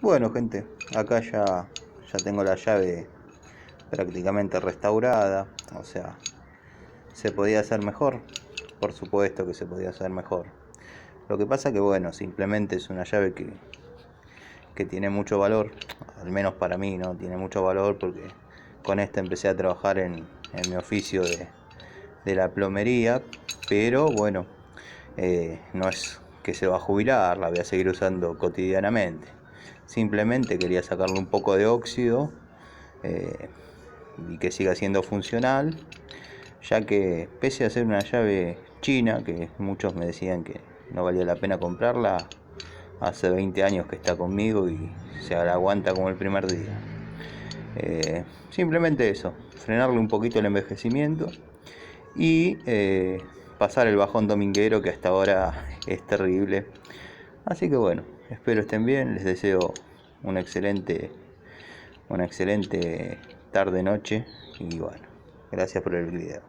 Bueno, gente, acá ya tengo la llave prácticamente restaurada. O sea, se podía hacer mejor. Por supuesto que se podía hacer mejor. Lo que pasa que bueno, simplemente es una llave que tiene mucho valor. Al menos para mí, ¿no? Tiene mucho valor porque con esta empecé a trabajar en mi oficio de la plomería. Pero bueno, no es que se va a jubilar, la voy a seguir usando cotidianamente. Simplemente quería sacarle un poco de óxido y que siga siendo funcional, ya que pese a ser una llave china, que muchos me decían que no valía la pena comprarla, hace 20 años que está conmigo y se la aguanta como el primer día. Simplemente eso, frenarle un poquito el envejecimiento y pasar el bajón dominguero que hasta ahora es terrible. Así que bueno, espero estén bien, les deseo una excelente tarde noche y bueno, gracias por el video.